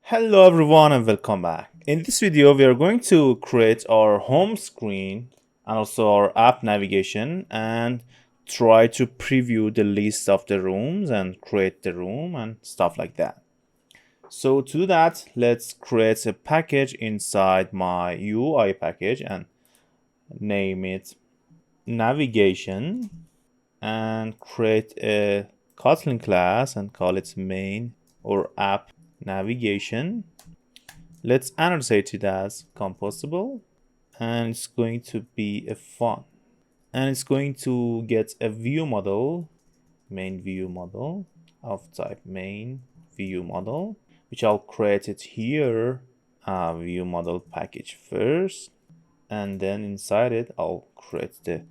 Hello everyone and welcome back. In this video we are going to create our home screen and also our app navigation and try to preview the list of the rooms and create the room and stuff like that. So to do that, let's create a package inside my UI package and name it navigation and create a Kotlin class and call it main or app navigation. Let's annotate it as Composable, and it's going to be a font, and it's going to get a view model, main view model of type main view model, which I'll create it here, view model package first, and then inside it I'll create the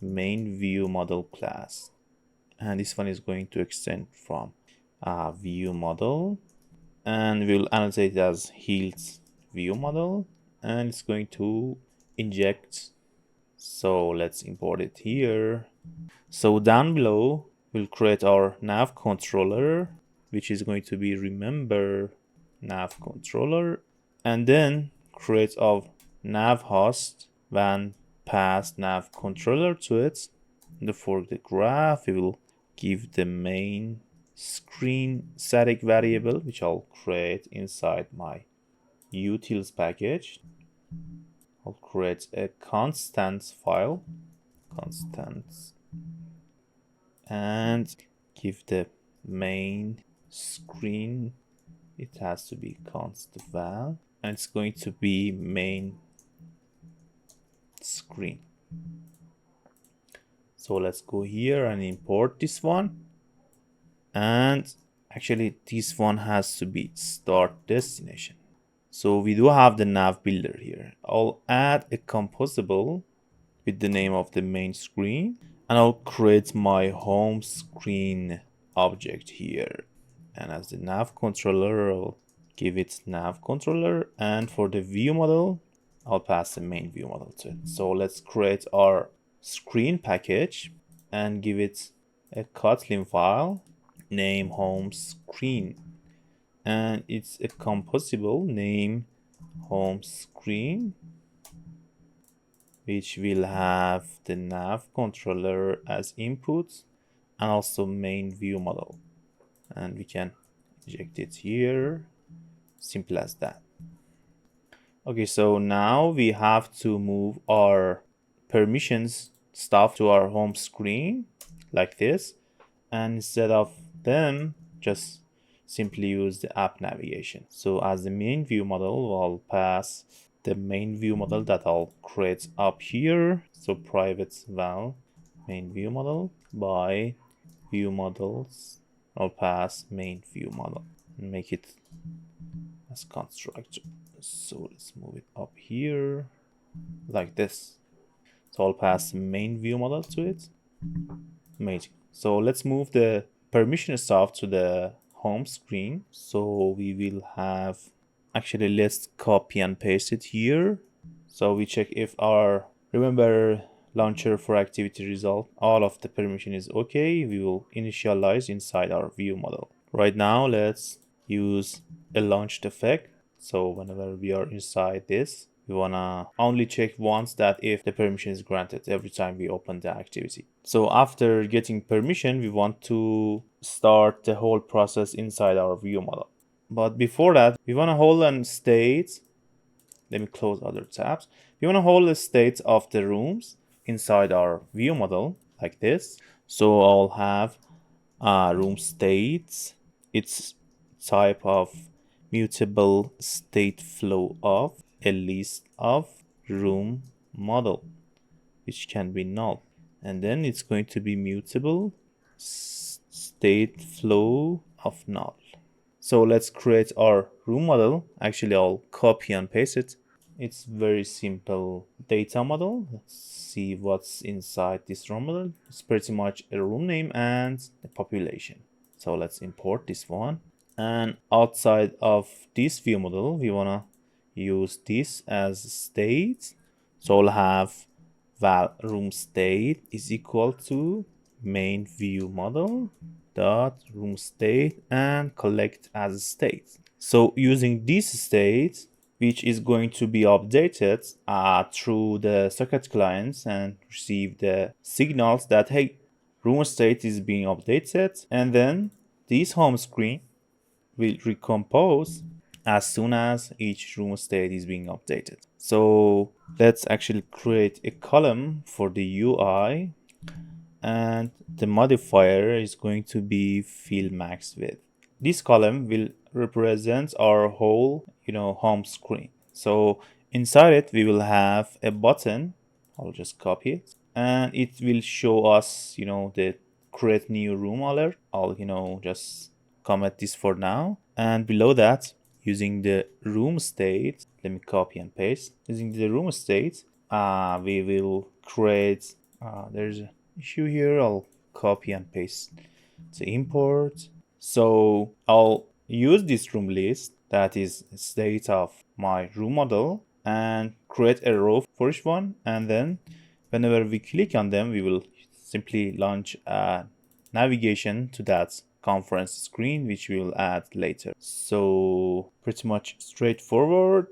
main view model class, and this one is going to extend from view model, and we'll annotate it as health view model, and it's going to inject. So let's import it here. So down below we'll create our nav controller, which is going to be remember nav controller, and then create our nav host when pass nav controller to it. And for the graph we will give the main screen static variable, which I'll create inside my utils package. I'll create a constant file, constants, and give the main screen, it has to be const val, and it's going to be main screen. So let's go here and import this one. And actually this one has to be start destination. So we do have the nav builder here. I'll add a composable with the name of the main screen, and I'll create my home screen object here. And as the nav controller, I'll give it nav controller, and for the view model, I'll pass the main view model to it. So let's create our screen package and give it a Kotlin file, name home screen, and it's a composable name home screen, which will have the nav controller as input and also main view model, and we can inject it here. Simple as that. Okay, so now we have to move our permissions stuff to our home screen like this, and instead of them just simply use the app navigation. So as the main view model, I'll pass the main view model that I'll create up here. So private val main view model by view models, I'll pass main view model and make it as constructor. So let's move it up here like this. So I'll pass the main view model to it. Amazing. So let's move the permission stuff to the home screen. So we will have, actually let's copy and paste it here. So we check if our remember launcher for activity result, all of the permission is okay. We will initialize inside our view model. Right now let's use a launched effect. So whenever we are inside this, we wanna only check once that if the permission is granted every time we open the activity. So after getting permission, we want to start the whole process inside our view model. But before that, we wanna hold a state. Let me close other tabs. We wanna hold the state of the rooms inside our view model like this. So I'll have room states. It's type of mutable state flow of a list of room model, which can be null, and then it's going to be mutable state flow of null. So let's create our room model. Actually I'll copy and paste it. It's very simple data model. Let's see what's inside this room model. It's pretty much a room name and a population. So let's import this one. And outside of this view model, we wanna use this as state. So I'll have val room state is equal to main view model dot room state and collect as state. So using this state, which is going to be updated through the socket clients and receive the signals that, hey, room state is being updated, and then this home screen will recompose as soon as each room state is being updated. So let's actually create a column for the UI, and the modifier is going to be fill max width. This column will represent our whole, home screen. So inside it, we will have a button. I'll just copy it, and it will show us, the create new room alert. I'll, just comment this for now. And below that, using the room state, let me copy and paste. Using the room state, we will create, there's an issue here. I'll copy and paste to import. So I'll use this room list that is state of my room model and create a row for each one. And then whenever we click on them, we will simply launch a navigation to that conference screen, which we will add later. So pretty much straightforward.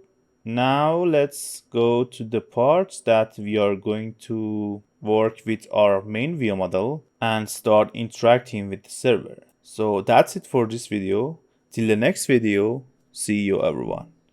Now let's go to the parts that we are going to work with our main view model and start interacting with the server. So that's it for this video. Till the next video, see you everyone.